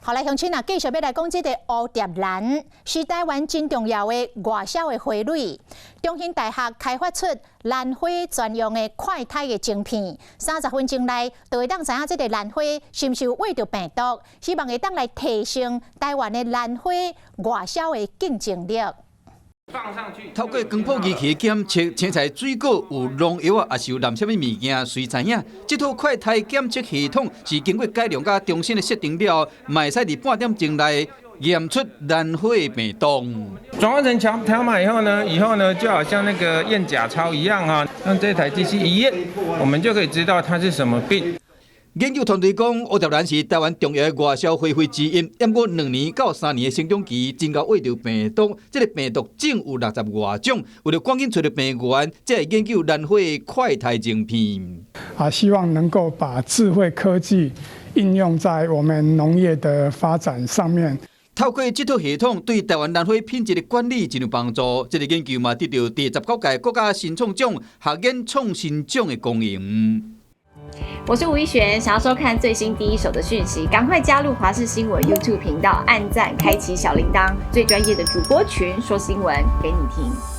后来乡亲啊，继续要来讲这个蝴蝶兰，是台湾真重要的外销的花蕊。中兴大学开发出兰花专用的快筛的晶片，30分钟内就会当知影这个兰花是毋是有喂到病毒，希望会当来提升台湾的兰花外销的竞争力。 透过光谱仪器检测青菜水果有农药啊，还是有含什么物件，随知影。这套快筛检测系统是经过改良甲重新的设定了，卖使伫半点钟内验出兰花的病毒。转换成条码以后呢，就好像那个验假钞一样啊，用这台机器一验，我们就可以知道它是什么病。 研究团队讲，蝴蝶兰是台湾重要的外销花卉之一。不过2年到3年的成长期，真够喂到病毒。这个病毒种有60外种。为了赶紧找到病源，才会研究兰花的快筛晶片。希望能够把智慧科技应用在我们农业的发展上面。透过这套系统，对台湾兰花品质的管理真有帮助。这个研究嘛，得到第19届国家新创奖、学研创新奖的公认。 我是吴一璇，想要收看最新第一手的讯息，赶快加入华视新闻 YouTube 频道，按赞，开启小铃铛，最专业的主播群说新闻给你听。